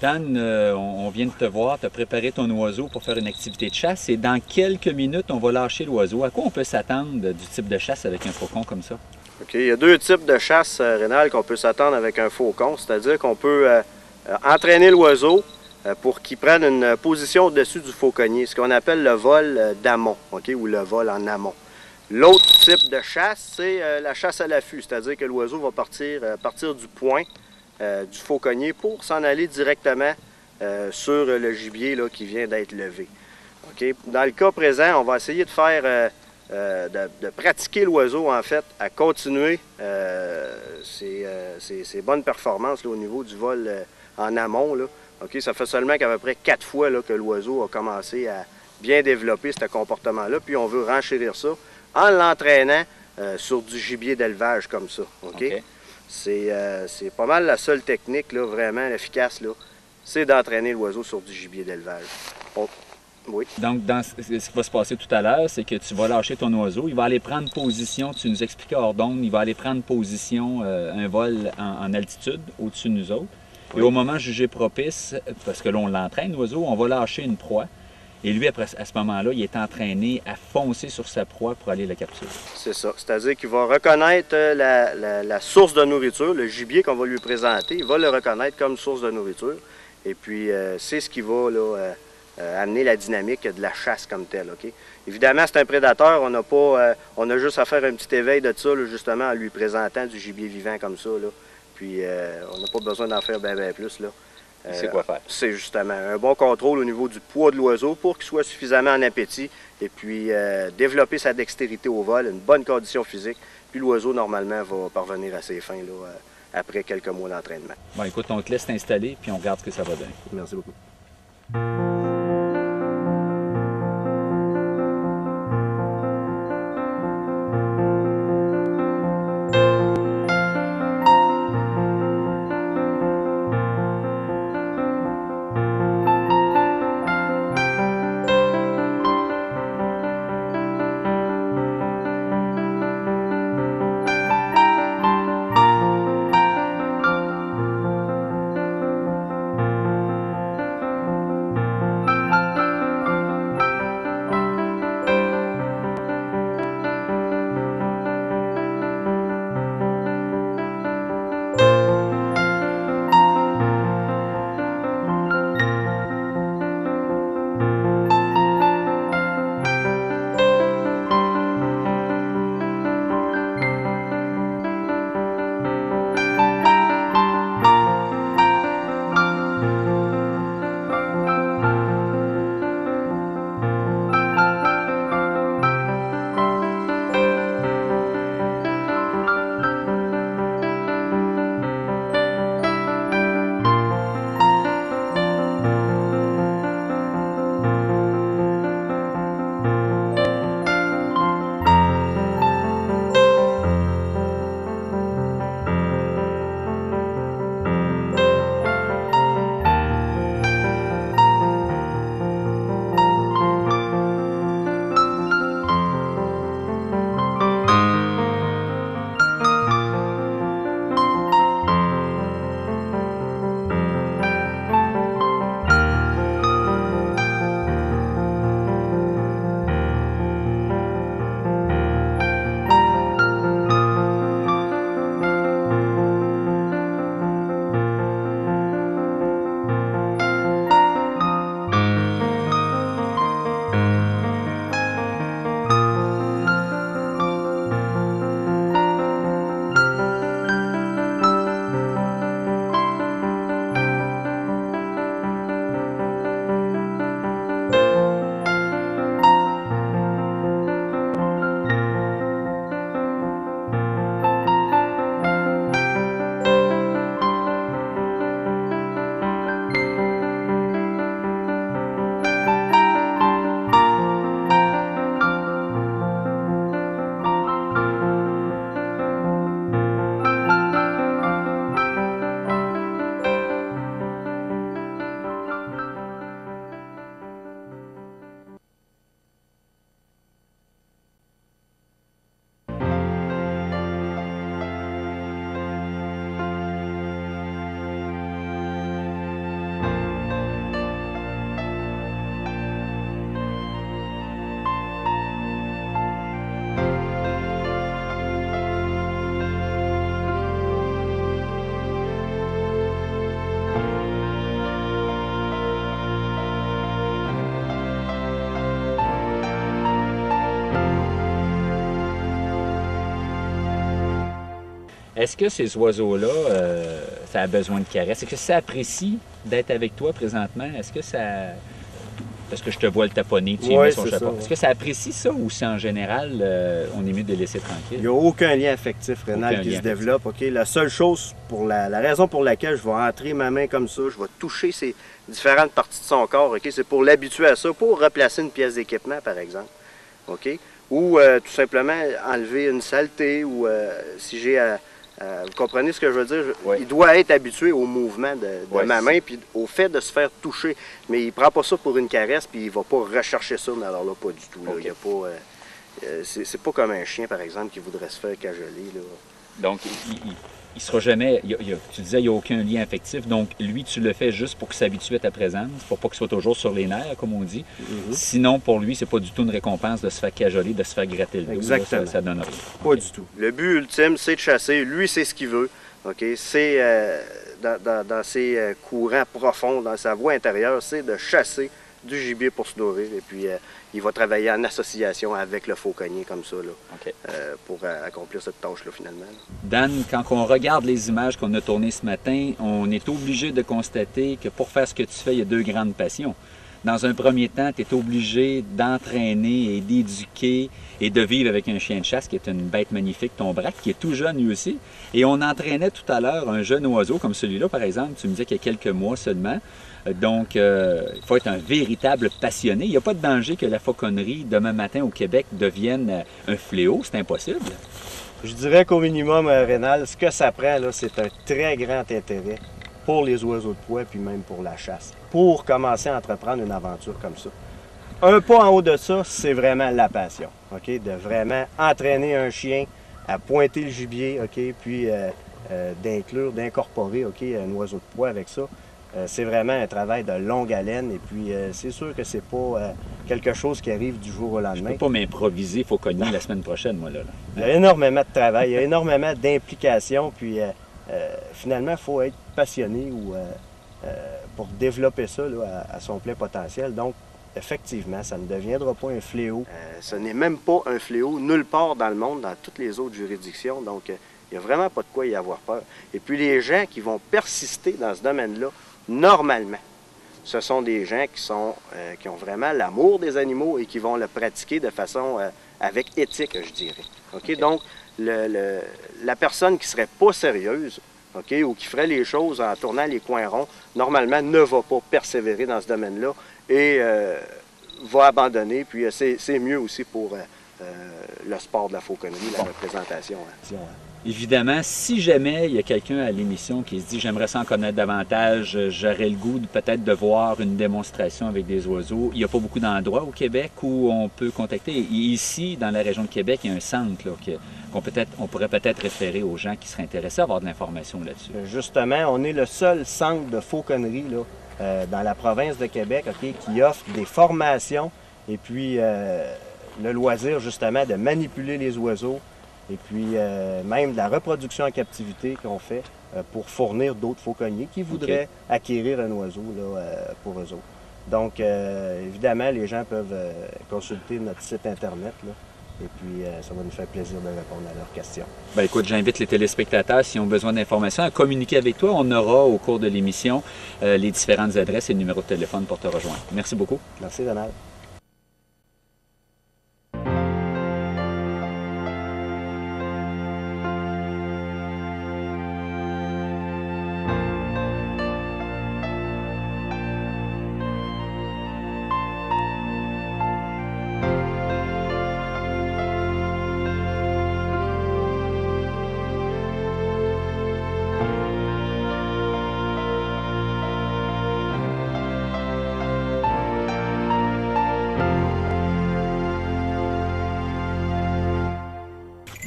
Dan, on vient de te voir, tu as préparé ton oiseau pour faire une activité de chasse et dans quelques minutes, on va lâcher l'oiseau. À quoi on peut s'attendre du type de chasse avec un faucon comme ça? OK. Il y a deux types de chasse rénale qu'on peut s'attendre avec un faucon, c'est-à-dire qu'on peut entraîner l'oiseau pour qu'il prenne une position au-dessus du fauconnier, ce qu'on appelle le vol d'amont, OK, ou le vol en amont. L'autre type de chasse, c'est la chasse à l'affût, c'est-à-dire que l'oiseau va partir du point du fauconnier pour s'en aller directement sur le gibier là, qui vient d'être levé. OK? Dans le cas présent, on va essayer de faire de pratiquer l'oiseau en fait à continuer ses bonnes performances là, au niveau du vol en amont. Là. OK? Ça fait seulement qu'à peu près 4 fois là, que l'oiseau a commencé à bien développer ce comportement-là, puis on veut renchérir ça en l'entraînant sur du gibier d'élevage comme ça. OK? OK. C'est pas mal la seule technique là, vraiment efficace, c'est d'entraîner l'oiseau sur du gibier d'élevage. Oui. Donc, ce qui va se passer tout à l'heure, c'est que tu vas lâcher ton oiseau, il va aller prendre position, tu nous expliquais hors d'onde, il va aller prendre position, un vol en altitude au-dessus de nous autres. Oui. Et au moment jugé propice, parce que là on l'entraîne l'oiseau, on va lâcher une proie. Et lui, après, à ce moment-là, il est entraîné à foncer sur sa proie pour aller la capturer. C'est ça. C'est-à-dire qu'il va reconnaître la source de nourriture, le gibier qu'on va lui présenter, il va le reconnaître comme source de nourriture. Et puis, c'est ce qui va là, amener la dynamique de la chasse comme telle. Okay? Évidemment, c'est un prédateur. On a juste à faire un petit éveil de ça, là, justement, en lui présentant du gibier vivant comme ça. Là. Puis, on n'a pas besoin d'en faire bien plus. Là. C'est quoi faire? C'est justement un bon contrôle au niveau du poids de l'oiseau pour qu'il soit suffisamment en appétit et puis développer sa dextérité au vol, une bonne condition physique. Puis l'oiseau, normalement, va parvenir à ses fins là, après quelques mois d'entraînement. Bon, écoute, on te laisse t'installer puis on regarde ce que ça va donner. Merci beaucoup. Est-ce que ces oiseaux-là, ça a besoin de caresses? Est-ce que ça apprécie d'être avec toi présentement? Est-ce que ça... Parce que je te vois le taponner, tu y mets son chapeau. Est-ce que ça apprécie ça ou si en général, on est mieux de les laisser tranquilles? Il n'y a aucun lien affectif rénal qui se développe. Okay? La seule chose, la raison pour laquelle je vais entrer ma main comme ça, je vais toucher ces différentes parties de son corps, okay? C'est pour l'habituer à ça, pour replacer une pièce d'équipement, par exemple. Okay? Ou tout simplement enlever une saleté, ou si j'ai vous comprenez ce que je veux dire? Oui. Il doit être habitué au mouvement de ma main, puis au fait de se faire toucher. Mais il ne prend pas ça pour une caresse, puis il ne va pas rechercher ça, mais alors là, pas du tout. Là. Okay. C'est pas comme un chien, par exemple, qui voudrait se faire cajoler. Là. Donc, il sera jamais... tu disais, il n'y a aucun lien affectif. Donc, lui, tu le fais juste pour qu'il s'habitue à ta présence, pour pas qu'il soit toujours sur les nerfs, comme on dit. Sinon, pour lui, c'est pas du tout une récompense de se faire cajoler, de se faire gratter le dos. Exactement. Là, ça donne rien. Pas du tout. Le but ultime, c'est de chasser. Lui, c'est ce qu'il veut. Okay? C'est dans ses courants profonds, dans sa voie intérieure, c'est de chasser du gibier pour se nourrir. Et puis, il va travailler en association avec le fauconnier comme ça, là, okay. Pour accomplir cette tâche-là, finalement. Dan, quand on regarde les images qu'on a tournées ce matin, on est obligé de constater que pour faire ce que tu fais, il y a deux grandes passions. Dans un premier temps, tu es obligé d'entraîner et d'éduquer et de vivre avec un chien de chasse qui est une bête magnifique, ton braque, qui est tout jeune lui aussi. Et on entraînait tout à l'heure un jeune oiseau comme celui-là, par exemple, tu me disais qu'il y a quelques mois seulement. Donc, il faut être un véritable passionné. Il n'y a pas de danger que la fauconnerie, demain matin au Québec, devienne un fléau. C'est impossible. Je dirais qu'au minimum, Rénal, ce que ça prend, c'est un très grand intérêt pour les oiseaux de proie, puis même pour la chasse, pour commencer à entreprendre une aventure comme ça. Un pas en haut de ça, c'est vraiment la passion, OK? De vraiment entraîner un chien à pointer le gibier, OK? Puis d'incorporer, OK, un oiseau de proie avec ça. C'est vraiment un travail de longue haleine et puis c'est sûr que c'est pas quelque chose qui arrive du jour au lendemain. Je peux pas m'improviser fauconnier la semaine prochaine, moi, là. Il y a énormément de travail, il y a énormément d'implication, puis finalement, il faut être passionné pour développer ça là, à son plein potentiel. Donc, effectivement, ça ne deviendra pas un fléau. Ce n'est même pas un fléau nulle part dans le monde, dans toutes les autres juridictions. Donc, il n'y a vraiment pas de quoi y avoir peur. Et puis, les gens qui vont persister dans ce domaine-là, normalement, ce sont des gens qui ont vraiment l'amour des animaux et qui vont le pratiquer de façon avec éthique, je dirais. Okay? Donc, la personne qui ne serait pas sérieuse, okay, ou qui ferait les choses en tournant les coins ronds, normalement ne va pas persévérer dans ce domaine-là et va abandonner. Puis c'est mieux aussi pour le sport de la fauconnerie, la représentation. Hein. Évidemment, si jamais il y a quelqu'un à l'émission qui se dit « j'aimerais ça en connaître davantage, j'aurais le goût peut-être de voir une démonstration avec des oiseaux », il n'y a pas beaucoup d'endroits au Québec où on peut contacter. Et ici, dans la région de Québec, il y a un centre là, qu'on pourrait peut-être référer aux gens qui seraient intéressés à avoir de l'information là-dessus. Justement, on est le seul centre de fauconnerie là, dans la province de Québec, okay, qui offre des formations et puis le loisir justement de manipuler les oiseaux, et puis même de la reproduction en captivité qu'on fait pour fournir d'autres fauconniers qui voudraient acquérir un oiseau là, pour eux autres. Donc, évidemment, les gens peuvent consulter notre site Internet, là, et puis ça va nous faire plaisir de répondre à leurs questions. Bien, écoute, j'invite les téléspectateurs, s'ils ont besoin d'informations, à communiquer avec toi. On aura au cours de l'émission les différentes adresses et le numéro de téléphone pour te rejoindre. Merci beaucoup. Merci, Donald.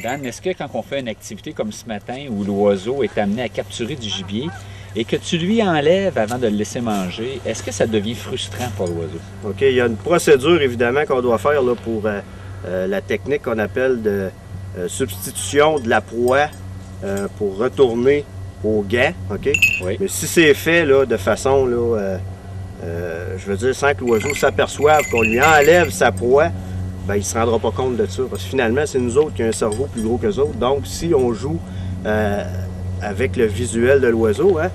Dan, est-ce que quand on fait une activité comme ce matin où l'oiseau est amené à capturer du gibier et que tu lui enlèves avant de le laisser manger, est-ce que ça devient frustrant pour l'oiseau? OK, il y a une procédure évidemment qu'on doit faire là, pour la technique qu'on appelle de substitution de la proie pour retourner au gant. OK? Oui. Mais si c'est fait là, de façon, là, je veux dire, sans que l'oiseau s'aperçoive qu'on lui enlève sa proie, ben, il ne se rendra pas compte de ça. Parce que finalement, c'est nous autres qui avons un cerveau plus gros qu'eux autres. Donc, si on joue avec le visuel de l'oiseau, hein,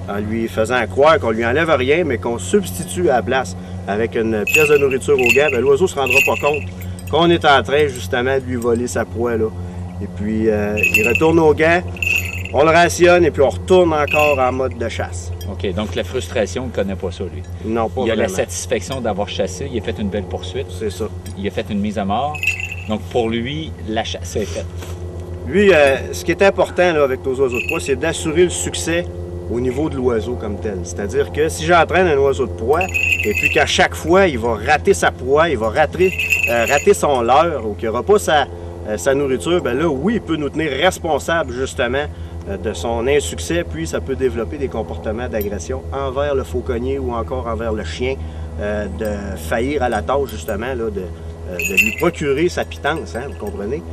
en lui faisant croire qu'on lui enlève rien, mais qu'on substitue à la place avec une pièce de nourriture au gars, l'oiseau ne se rendra pas compte qu'on est en train justement de lui voler sa proie. Là. Et puis il retourne au gars, on le rationne et puis on retourne encore en mode de chasse. OK, donc la frustration, il ne connaît pas ça, lui. Non, pas Il a vraiment. la satisfaction d'avoir chassé, il a fait une belle poursuite, C'est ça. il a fait une mise à mort. Donc pour lui, la chasse est faite. Lui, ce qui est important là, avec nos oiseaux de proie, c'est d'assurer le succès au niveau de l'oiseau comme tel. C'est-à-dire que si j'entraîne un oiseau de proie et puis qu'à chaque fois, il va rater sa proie, il va rater son leurre ou qu'il n'aura pas sa nourriture, bien là, oui, il peut nous tenir responsables justement de son insuccès, puis ça peut développer des comportements d'agression envers le fauconnier ou encore envers le chien, de faillir à la tâche justement là, de lui procurer sa pitance, hein, vous comprenez?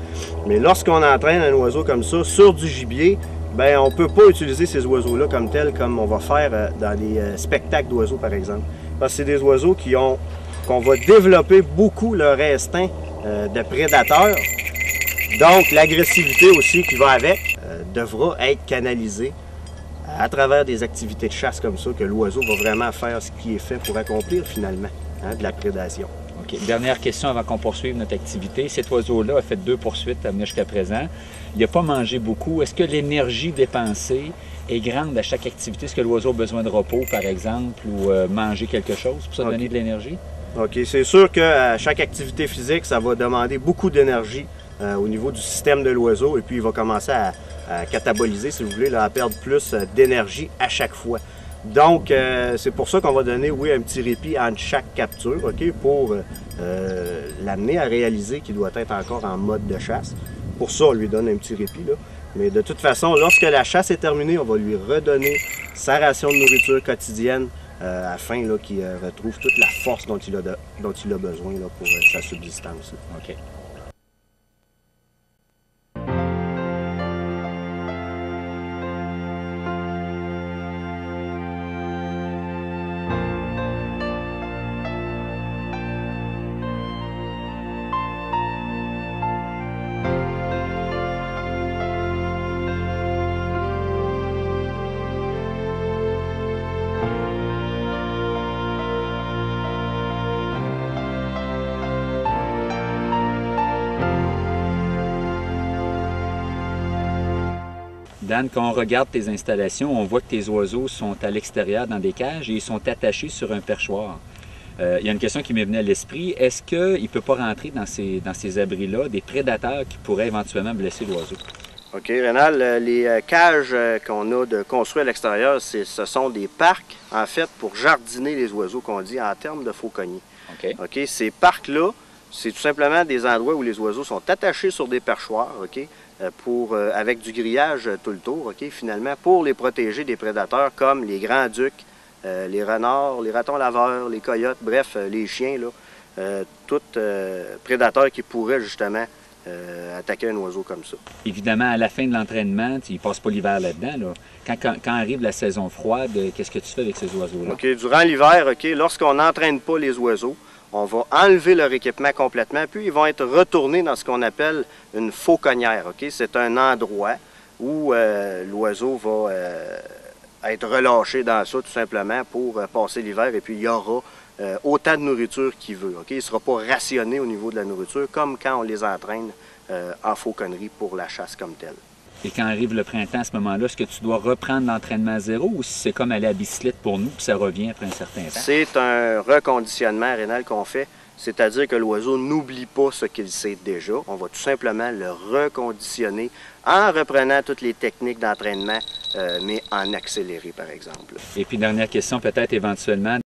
Mais lorsqu'on entraîne un oiseau comme ça sur du gibier, bien, on ne peut pas utiliser ces oiseaux-là comme tels, comme on va faire dans les spectacles d'oiseaux, par exemple. Parce que c'est des oiseaux qu'on va développer beaucoup leur instinct de prédateur. Donc, l'agressivité aussi qui va avec devra être canalisée à travers des activités de chasse comme ça, que l'oiseau va vraiment faire ce qui est fait pour accomplir finalement, hein, de la prédation. OK. Dernière question avant qu'on poursuive notre activité. Cet oiseau-là a fait 2 poursuites à venir jusqu'à présent. Il n'a pas mangé beaucoup. Est-ce que l'énergie dépensée est grande à chaque activité? Est-ce que l'oiseau a besoin de repos, par exemple, ou manger quelque chose pour se donner de l'énergie? OK. C'est sûr qu'à chaque activité physique, ça va demander beaucoup d'énergie au niveau du système de l'oiseau et puis il va commencer à cataboliser, si vous voulez, là, à perdre plus d'énergie à chaque fois. Donc, c'est pour ça qu'on va donner, oui, un petit répit entre chaque capture, OK, pour l'amener à réaliser qu'il doit être encore en mode de chasse. Pour ça, on lui donne un petit répit, là. Mais de toute façon, lorsque la chasse est terminée, on va lui redonner sa ration de nourriture quotidienne afin qu'il retrouve toute la force dont il a besoin là, pour sa subsistance. OK. Dan, quand on regarde tes installations, on voit que tes oiseaux sont à l'extérieur dans des cages et ils sont attachés sur un perchoir. Il y a une question qui m'est venue à l'esprit. Est-ce qu'il ne peut pas rentrer dans ces abris-là des prédateurs qui pourraient éventuellement blesser l'oiseau? OK, Rénal, les cages qu'on a de construits à l'extérieur, ce sont des parcs, en fait, pour jardiner les oiseaux, qu'on dit en termes de fauconnier. OK. OK, ces parcs-là, c'est tout simplement des endroits où les oiseaux sont attachés sur des perchoirs, OK, avec du grillage tout le tour, OK, finalement, pour les protéger des prédateurs comme les grands ducs, les renards, les ratons laveurs, les coyotes, bref, les chiens, là, tout prédateur qui pourrait justement attaquer un oiseau comme ça. Évidemment, à la fin de l'entraînement, il ne passe pas l'hiver là-dedans. Là. Quand arrive la saison froide, qu'est-ce que tu fais avec ces oiseaux-là? OK, durant l'hiver, OK, lorsqu'on n'entraîne pas les oiseaux, on va enlever leur équipement complètement, puis ils vont être retournés dans ce qu'on appelle une fauconnière. OK? C'est un endroit où l'oiseau va être relâché dans ça tout simplement pour passer l'hiver, et puis il y aura autant de nourriture qu'il veut. OK? Il ne sera pas rationné au niveau de la nourriture, comme quand on les entraîne en fauconnerie pour la chasse comme telle. Et quand arrive le printemps, à ce moment-là, est-ce que tu dois reprendre l'entraînement à zéro ou si c'est comme aller à bicyclette pour nous, puis ça revient après un certain temps? C'est un reconditionnement, Rénal, qu'on fait. C'est-à-dire que l'oiseau n'oublie pas ce qu'il sait déjà. On va tout simplement le reconditionner en reprenant toutes les techniques d'entraînement, mais en accéléré, par exemple. Et puis, dernière question, peut-être éventuellement,